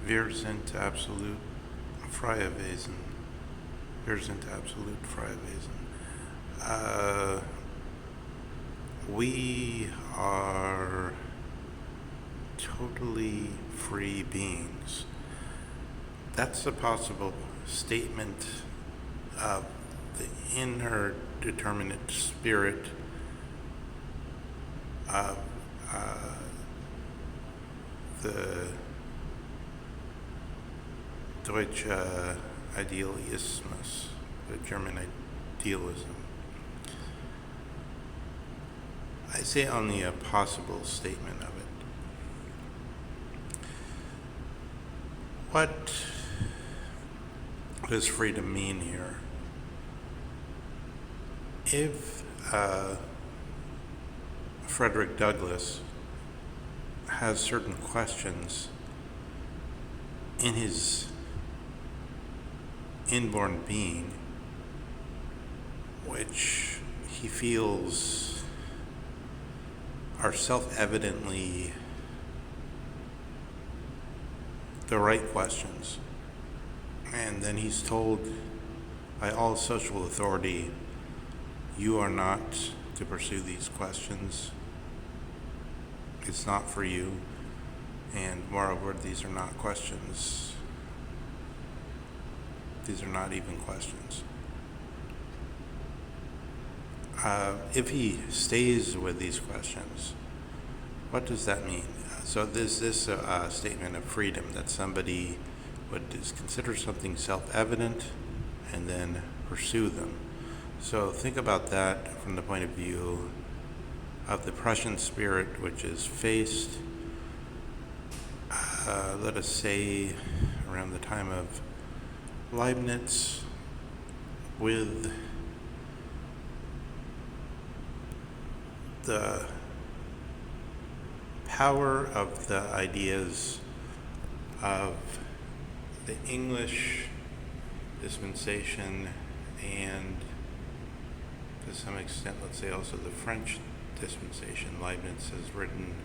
Wir sind absolut freie Wesen. Wir sind absolut freie Wesen. We are totally free beings. That's a possible statement of the inner determinate spirit of the Deutsche Idealismus, the German idealism. I say only a possible statement of it. What does freedom mean here? If Frederick Douglass has certain questions in his inborn being, which he feels are self-evidently the right questions, and then he's told by all social authority, you are not to pursue these questions. It's not for you, and moreover, these are not questions. These are not even questions. If he stays with these questions, what does that mean? So this is a statement of freedom, that somebody would consider something self-evident and then pursue them. So think about that from the point of view of the Prussian spirit, which is faced, let us say, around the time of Leibniz, with the power of the ideas of the English dispensation and to some extent, let's say also the French dispensation. Leibniz has written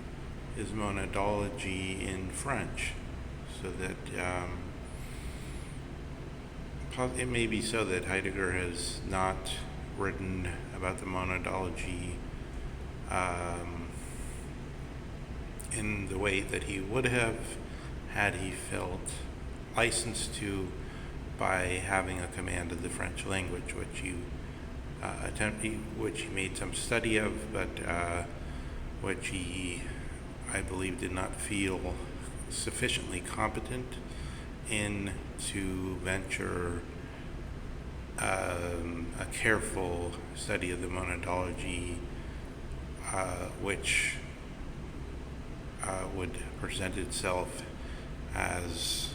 his monadology in French, so that it may be so that Heidegger has not written about the monadology in the way that he would have had he felt licensed to by having a command of the French language, which he made some study of, but which he, I believe, did not feel sufficiently competent in to venture a careful study of the monadology, which would present itself as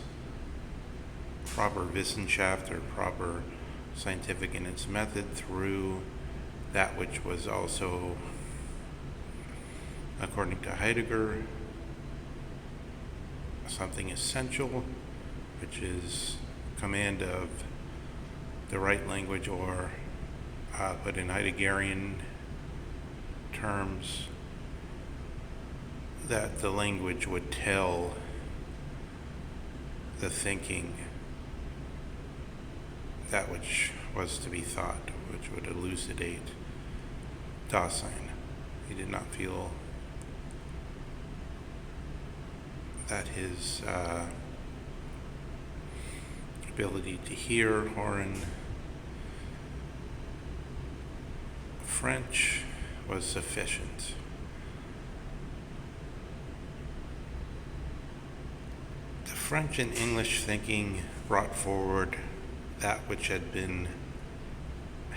proper Wissenschaft or proper scientific in its method through that which was also, according to Heidegger, something essential, which is command of the right language, or but in Heideggerian terms, that the language would tell the thinking that which was to be thought, which would elucidate Dasein. He did not feel that his ability to hear Horan French was sufficient. The French and English thinking brought forward that which had been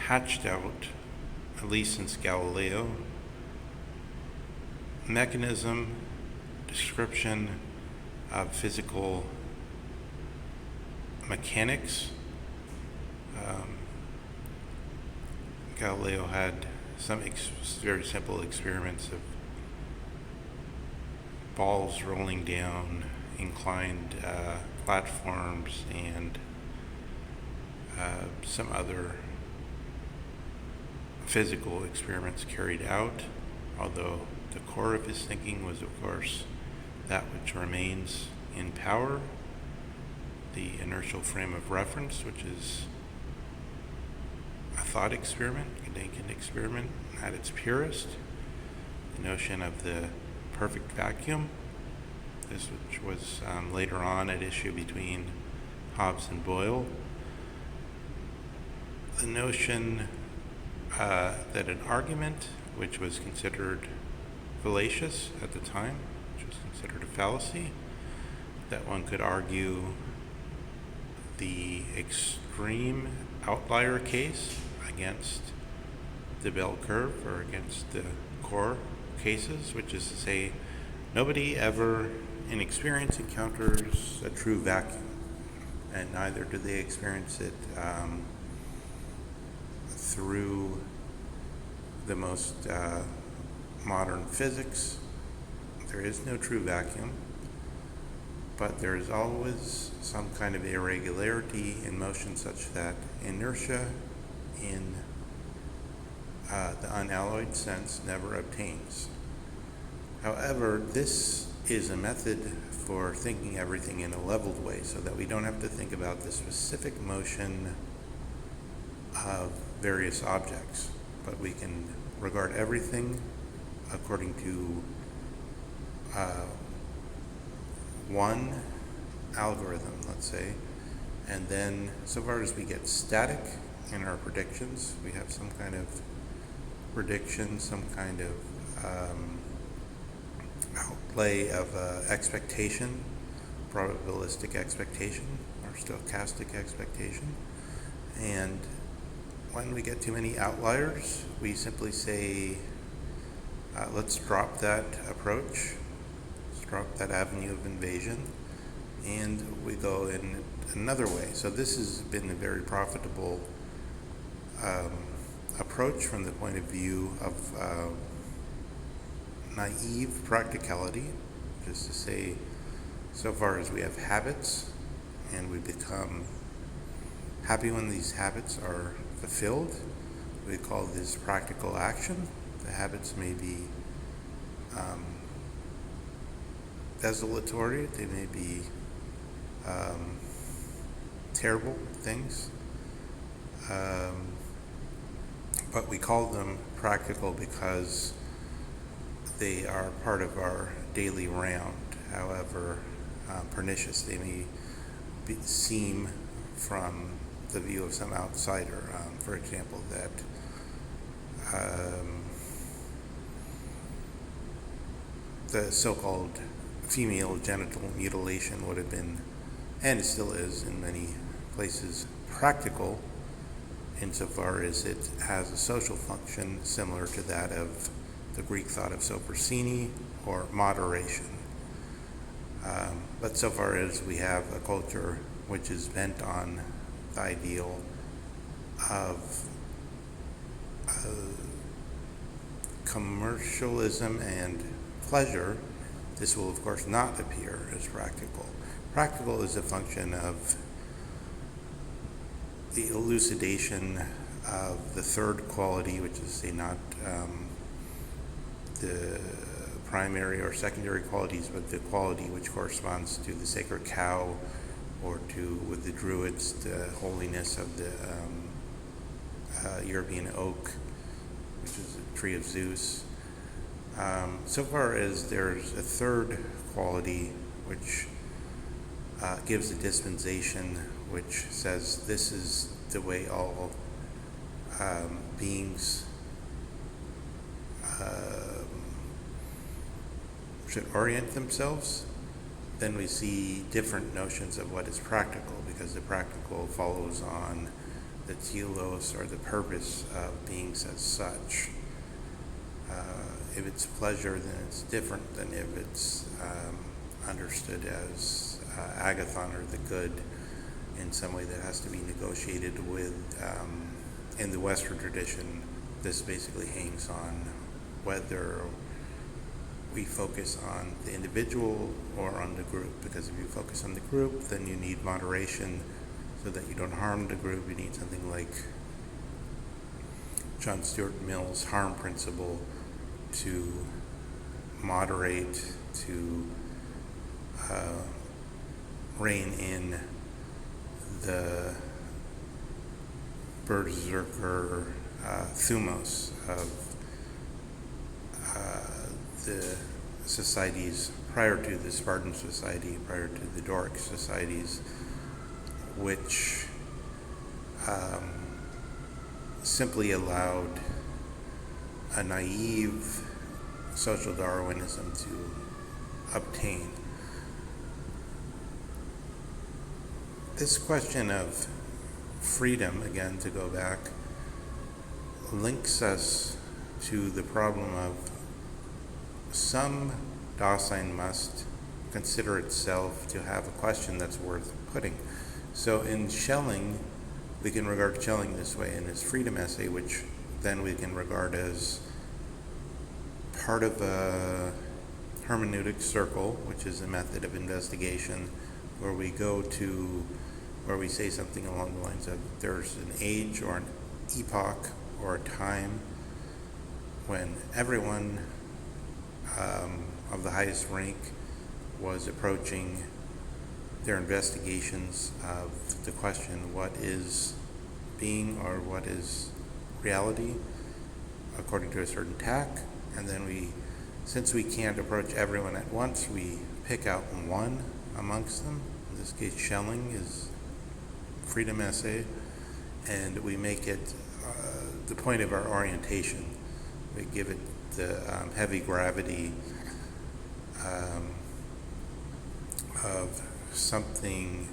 hatched out, at least since Galileo: mechanism, description of physical mechanics. Galileo had some very simple experiments of balls rolling down inclined platforms and some other physical experiments carried out, although the core of his thinking was, of course, that which remains in power, the inertial frame of reference, which is a thought experiment, a Gedanken experiment at its purest. The notion of the perfect vacuum, this which was later on at issue between Hobbes and Boyle. The notion that an argument which was considered fallacious at the time, which was considered a fallacy, that one could argue the extreme outlier case against the bell curve or against the core cases, which is to say nobody ever in experience encounters a true vacuum, and neither do they experience it through the most modern physics. There is no true vacuum, but there is always some kind of irregularity in motion such that inertia in the unalloyed sense never obtains. However, this is a method for thinking everything in a leveled way so that we don't have to think about the specific motion of various objects, but we can regard everything according to one algorithm, let's say, and then so far as we get static in our predictions, we have some kind of prediction, some kind of outlay of expectation, probabilistic expectation, or stochastic expectation. And when we get too many outliers, we simply say, let's drop that approach, let's drop that avenue of invasion, and we go in another way. So this has been a very profitable approach from the point of view of naive practicality, which is to say, so far as we have habits and we become happy when these habits are fulfilled, we call this practical action. The habits may be desolatory, they may be terrible things, but we call them practical because they are part of our daily round, however pernicious they may seem from the view of some outsider. For example, that the so-called female genital mutilation would have been, and it still is in many places, practical insofar as it has a social function similar to that of the Greek thought of Sophrosine or moderation. But so far as we have a culture which is bent on the ideal of commercialism and pleasure, this will of course not appear as practical. Practical is a function of the elucidation of the third quality, which is say not the primary or secondary qualities, but the quality which corresponds to the sacred cow, or to, with the Druids, the holiness of the European oak, which is a tree of Zeus. So far as there's a third quality which gives a dispensation which says this is the way all beings should orient themselves, then we see different notions of what is practical, because the practical follows on the telos, or the purpose of beings as such. If it's pleasure, then it's different than if it's understood as agathon, or the good, in some way that has to be negotiated with. In the Western tradition, this basically hangs on whether we focus on the individual or on the group, because if you focus on the group, then you need moderation so that you don't harm the group. You need something like John Stuart Mill's harm principle to moderate, to rein in the berserker thumos of the societies prior to the Spartan society, prior to the Doric societies, which simply allowed a naive social Darwinism to obtain. This question of freedom, again, to go back, links us to the problem of some Dasein must consider itself to have a question that's worth putting. So in Schelling, we can regard Schelling this way in his freedom essay, which then we can regard as part of a hermeneutic circle, which is a method of investigation where we go to, where we say something along the lines of there's an age or an epoch or a time when everyone of the highest rank was approaching their investigations of the question, what is being or what is reality, according to a certain tack. And then since we can't approach everyone at once, we pick out one amongst them. In this case, Schelling is freedom essay, and we make it the point of our orientation. We give it the heavy gravity of something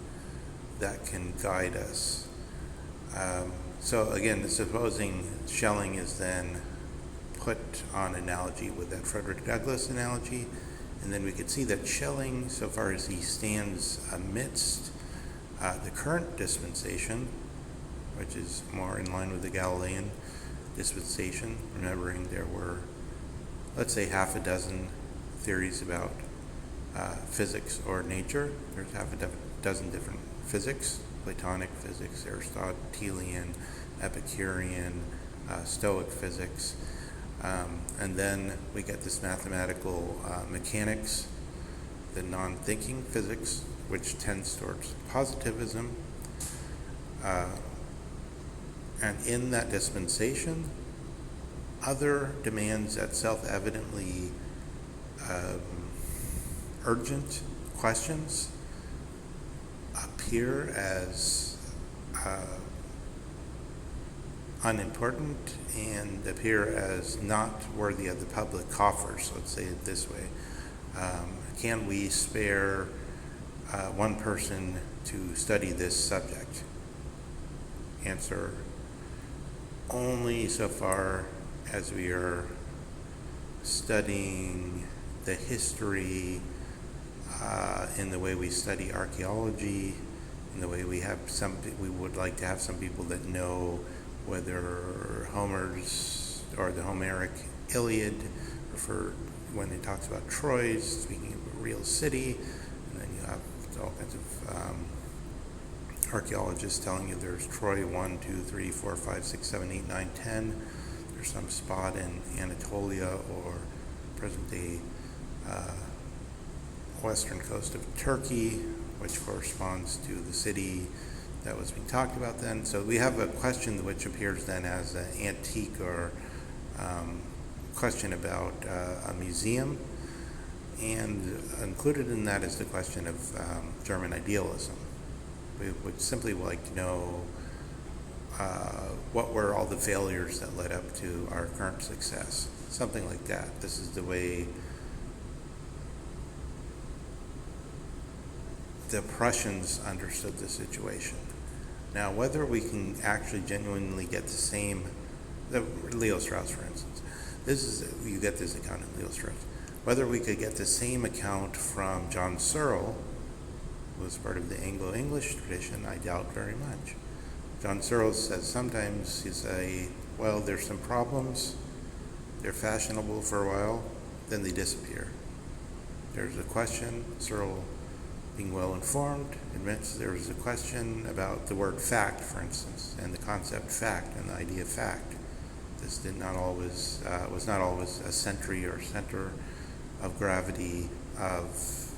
that can guide us. So again, supposing Schelling is then put on analogy with that Frederick Douglass analogy, and then we could see that Schelling, so far as he stands amidst the current dispensation, which is more in line with the Galilean dispensation, remembering there were, let's say, half a dozen theories about physics or nature. There's half a dozen different physics: Platonic physics, Aristotelian, Epicurean, Stoic physics. And then we get this mathematical mechanics, the non-thinking physics, which tends towards positivism. And in that dispensation, other demands that self-evidently urgent questions appear as unimportant and appear as not worthy of the public coffers, let's say it this way. Can we spare one person to study this subject? Answer: only so far as we are studying the history in the way we study archaeology, in the way we would like to have some people that know whether Homer's or the Homeric Iliad refer, when it talks about Troy, speaking of a real city, and then you have all kinds of archaeologists telling you there's Troy 1, 2, 3, 4, 5, 6, 7, 8, 9, 10. There's some spot in Anatolia or present-day western coast of Turkey, which corresponds to the city that was being talked about then. So we have a question which appears then as an antique or question about a museum, and included in that is the question of German idealism. We would simply like to know what were all the failures that led up to our current success, something like that. This is the way the Prussians understood the situation. Now, whether we can actually genuinely get the same, Leo Strauss, for instance, you get this account in Leo Strauss. Whether we could get the same account from John Searle, who was part of the Anglo-English tradition, I doubt very much. John Searle says sometimes you say, well, there's some problems, they're fashionable for a while, then they disappear. There's a question, Searle, being well informed, admits there was a question about the word fact, for instance, and the concept fact and the idea of fact. This was not always a century or center of gravity of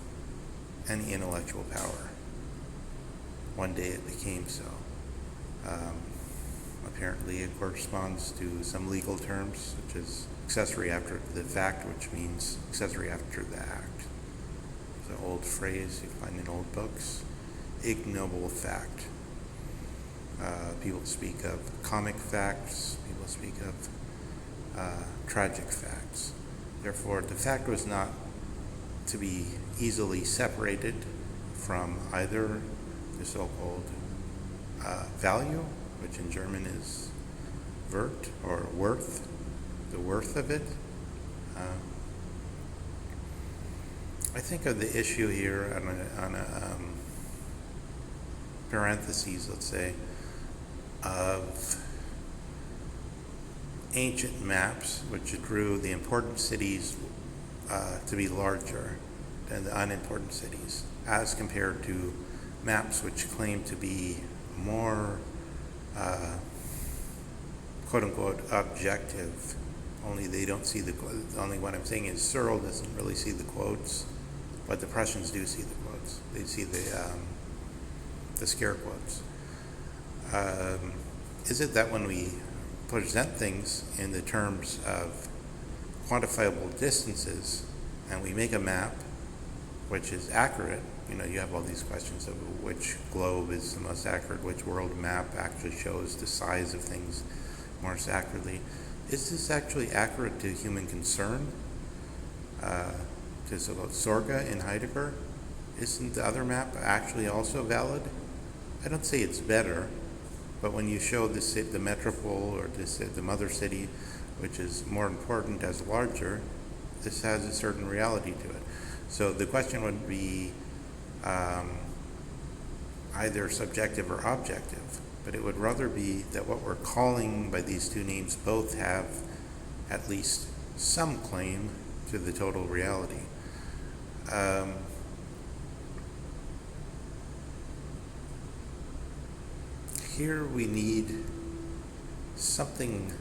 any intellectual power. one day it became so. Apparently it corresponds to some legal terms, such as accessory after the fact, which means accessory after the act. It's an old phrase you find in old books. Ignoble fact. People speak of comic facts, people speak of tragic facts. Therefore, the fact was not to be easily separated from either the so-called value, which in German is Wert or worth, the worth of it. I think of the issue here on a parentheses, let's say, of ancient maps which drew the important cities to be larger than the unimportant cities, as compared to maps which claim to be more quote-unquote objective, only they don't see the only what I'm saying is Searle doesn't really see the quotes, but the Prussians do see the quotes. They see the scare quotes. Is it that when we present things in the terms of quantifiable distances and we make a map which is accurate, you have all these questions of which globe is the most accurate, which world map actually shows the size of things most accurately. Is this actually accurate to human concern? To Sorge in Heidegger? Isn't the other map actually also valid? I don't say it's better, but when you show the metropole or the mother city, which is more important as larger, this has a certain reality to it. So the question would be either subjective or objective, but it would rather be that what we're calling by these two names both have at least some claim to the total reality. Here we need something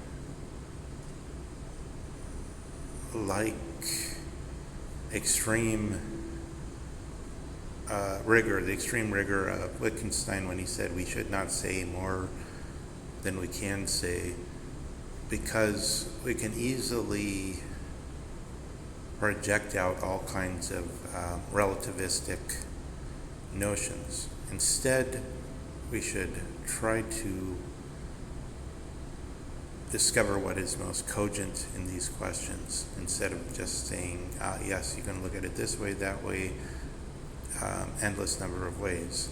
like extreme rigor, the extreme rigor of Wittgenstein when he said we should not say more than we can say, because we can easily project out all kinds of relativistic notions. Instead, we should try to discover what is most cogent in these questions, instead of just saying, yes, you can look at it this way, that way, endless number of ways.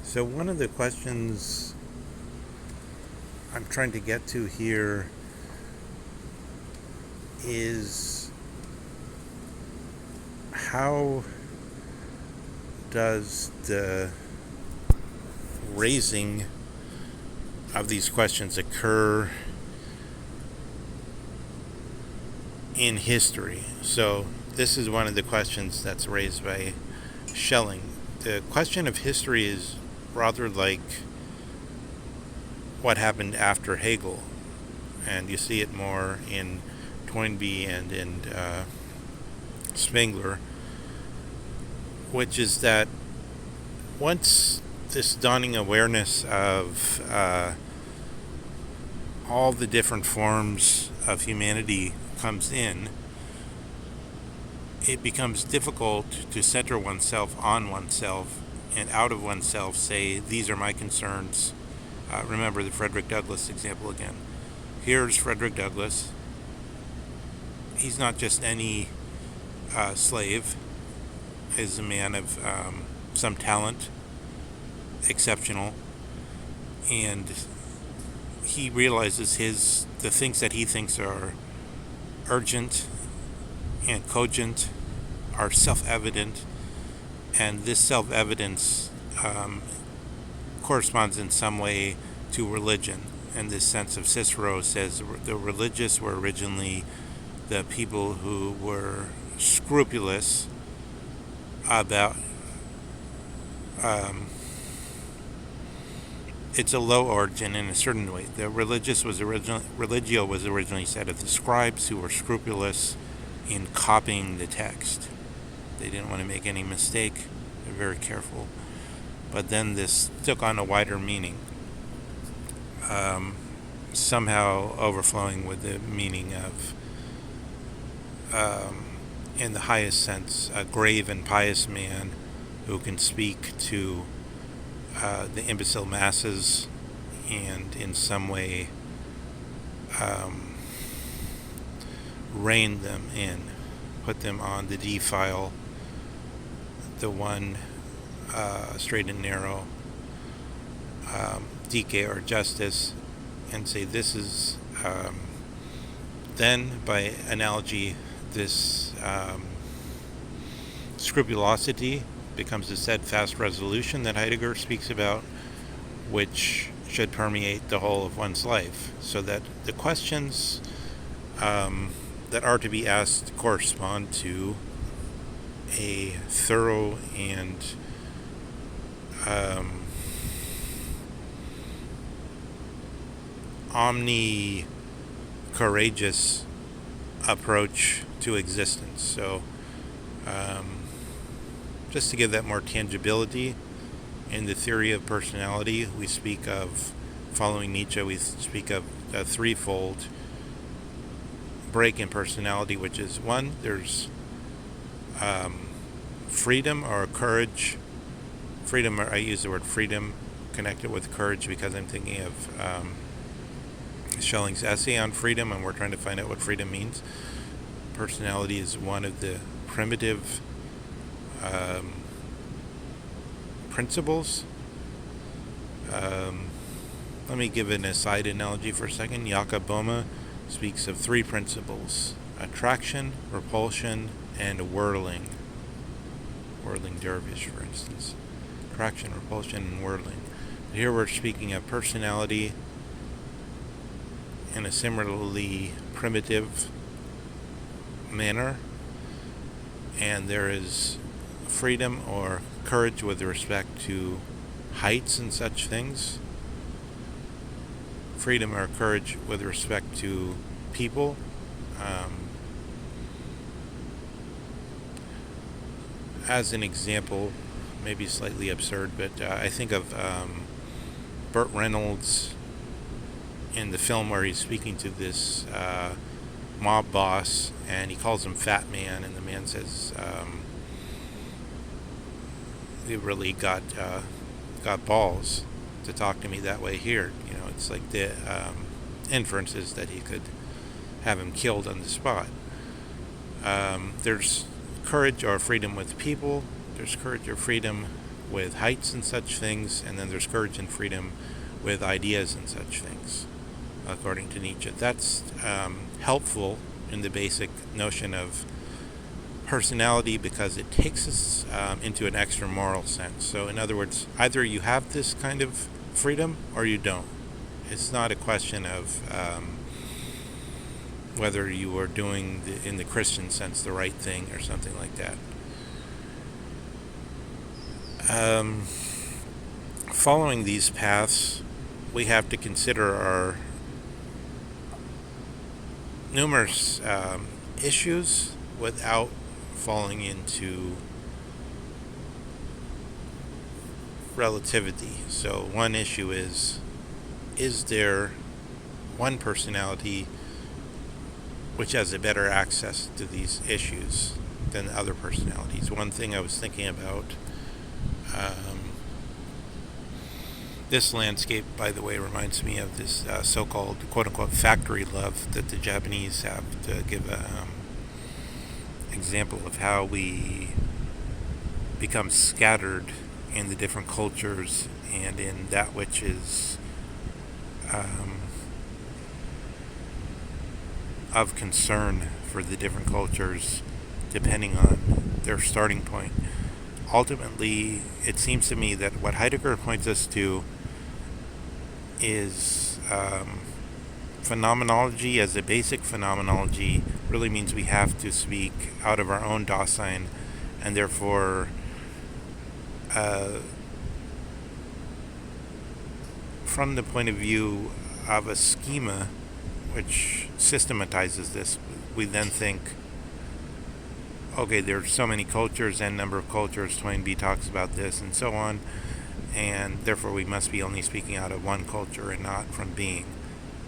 So one of the questions I'm trying to get to here is, how does the raising of these questions occur in history? So this is one of the questions that's raised by Schelling. The question of history is rather like what happened after Hegel, and you see it more in Toynbee and in Spengler, which is that once this dawning awareness of all the different forms of humanity comes in, it becomes difficult to center oneself on oneself and out of oneself say, these are my concerns. Remember the Frederick Douglass example again. Here's Frederick Douglass. He's not just any slave. He's a man of some talent, exceptional, and he realizes the things that he thinks are urgent and cogent are self-evident, and this self-evidence corresponds in some way to religion. And this sense of Cicero says the religious were originally the people who were scrupulous about it's a low origin in a certain way. The religio was originally said of the scribes who were scrupulous in copying the text. They didn't want to make any mistake. They're very careful. But then this took on a wider meaning, somehow overflowing with the meaning of, in the highest sense, a grave and pious man who can speak to the imbecile masses and in some way rein them in, put them on the D file, the one straight and narrow, dike or justice, and say this is, then by analogy, this scrupulosity becomes a steadfast resolution that Heidegger speaks about, which should permeate the whole of one's life, so that the questions that are to be asked correspond to a thorough and courageous approach to existence. So just to give that more tangibility, in the theory of personality, we speak of, following Nietzsche, we speak of a threefold break in personality, which is, one, there's freedom or courage. Freedom, or I use the word freedom connected with courage because I'm thinking of Schelling's essay on freedom, and we're trying to find out what freedom means. Personality is one of the primitive principles. Let me give an aside analogy for a second. Jakob Boehme speaks of three principles: attraction, repulsion, and whirling. Whirling dervish, for instance. Attraction, repulsion, and whirling. Here we're speaking of personality in a similarly primitive manner, and there is freedom or courage with respect to heights and such things, freedom or courage with respect to people, as an example, maybe slightly absurd, but I think of Burt Reynolds in the film where he's speaking to this mob boss, and he calls him Fat Man, and the man says, "You really got balls to talk to me that way here." You know, it's like the inference is that he could have him killed on the spot. There's courage or freedom with people. There's courage or freedom with heights and such things, and then there's courage and freedom with ideas and such things, according to Nietzsche. That's helpful in the basic notion of personality because it takes us into an extra moral sense. So in other words, either you have this kind of freedom or you don't. It's not a question of whether you are doing, in the Christian sense, the right thing or something like that. Following these paths, we have to consider our numerous issues without falling into relativity. So one issue is there one personality which has a better access to these issues than other personalities? One thing I was thinking about, this landscape, by the way, reminds me of this so-called quote-unquote factory love that the Japanese have, to give an example of how we become scattered in the different cultures and in that which is of concern for the different cultures depending on their starting point. Ultimately, it seems to me that what Heidegger points us to is phenomenology as a basic phenomenology really means we have to speak out of our own Dasein, and therefore from the point of view of a schema which systematizes this, we then think, okay, there's so many cultures and number of cultures, Toynbee talks about this and so on, and therefore we must be only speaking out of one culture and not from being.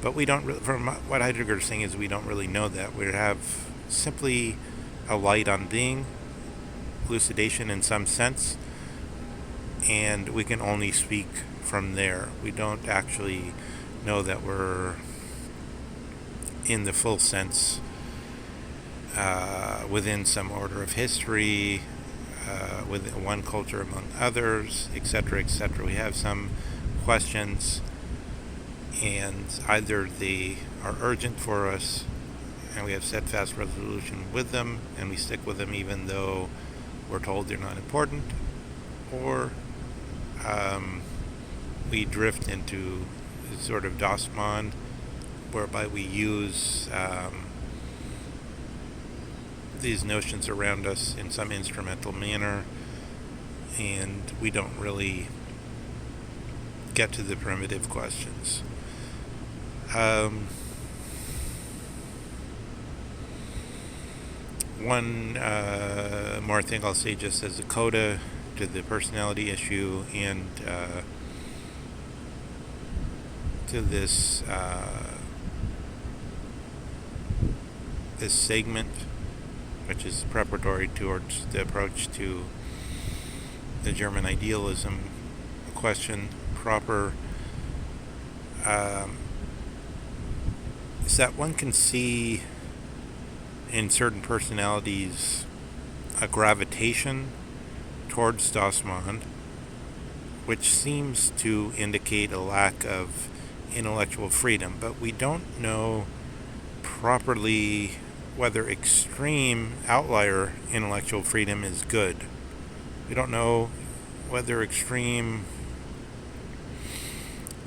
But we don't, from what Heidegger is saying is we don't really know that. We have simply a light on being, elucidation in some sense, and we can only speak from there. We don't actually know that we're in the full sense within some order of history, with one culture among others, etc., etc. We have some questions, and either they are urgent for us and we have steadfast resolution with them and we stick with them even though we're told they're not important, or we drift into sort of Dossmann, whereby we use these notions around us in some instrumental manner, and we don't really get to the primitive questions. One more thing I'll say just as a coda to the personality issue and to this this segment, which is preparatory towards the approach to the German idealism question proper, is that one can see in certain personalities a gravitation towards Dossmann, which seems to indicate a lack of intellectual freedom, but we don't know properly whether extreme outlier intellectual freedom is good. We don't know whether extreme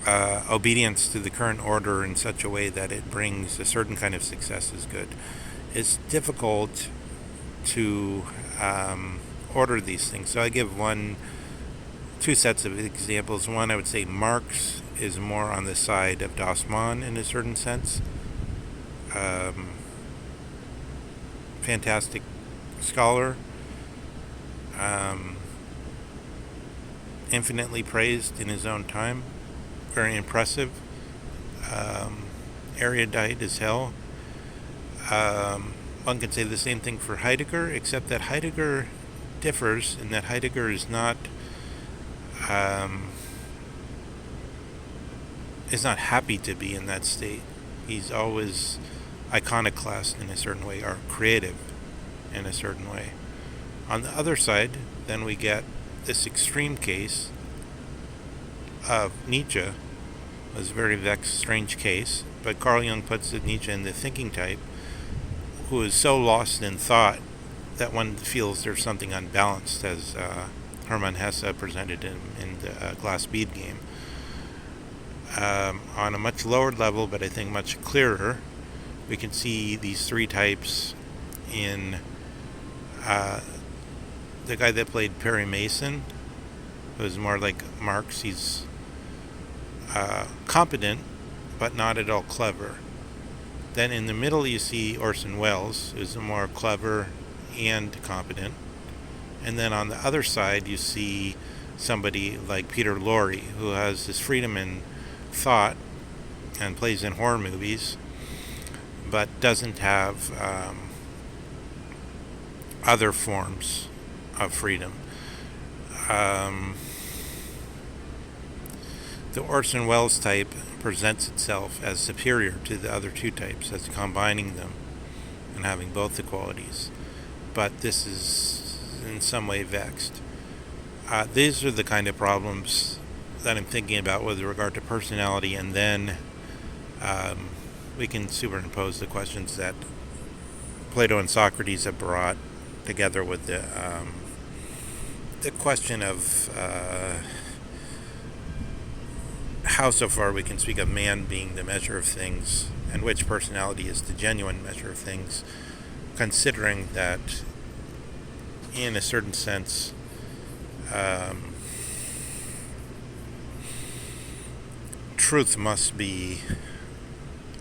obedience to the current order in such a way that it brings a certain kind of success is good. It's difficult to order these things. So I give two sets of examples. One, I would say Marx is more on the side of Dossmann in a certain sense. Fantastic scholar, infinitely praised in his own time, very impressive, erudite as hell. One could say the same thing for Heidegger, except that Heidegger differs in that Heidegger is not happy to be in that state. He's always iconoclast in a certain way, or creative in a certain way. On the other side, then we get this extreme case of Nietzsche. It was a very vexed, strange case, but Carl Jung puts Nietzsche in the thinking type, who is so lost in thought that one feels there's something unbalanced, as Hermann Hesse presented him in the Glass Bead game. On a much lower level, but I think much clearer, we can see these three types in the guy that played Perry Mason, who is more like Marx. He's competent, but not at all clever. Then in the middle you see Orson Welles, who's more clever and competent. And then on the other side you see somebody like Peter Lorre, who has this freedom in thought and plays in horror movies, but doesn't have other forms of freedom. The Orson Welles type presents itself as superior to the other two types, as combining them and having both the qualities. But this is in some way vexed. These are the kind of problems that I'm thinking about with regard to personality, and then we can superimpose the questions that Plato and Socrates have brought together with the question of how so far we can speak of man being the measure of things and which personality is the genuine measure of things, considering that in a certain sense truth must be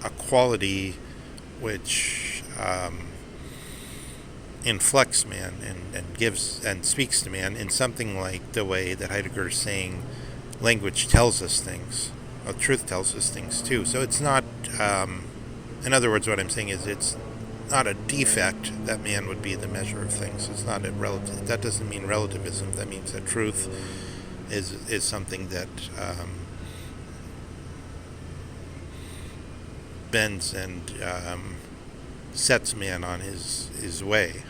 a quality which inflects man and gives and speaks to man in something like the way that Heidegger is saying language tells us things. Well, truth tells us things too. So it's not, in other words, what I'm saying is it's not a defect that man would be the measure of things. It's not a relative. That doesn't mean relativism. That means that truth is something that bends and sets man on his way.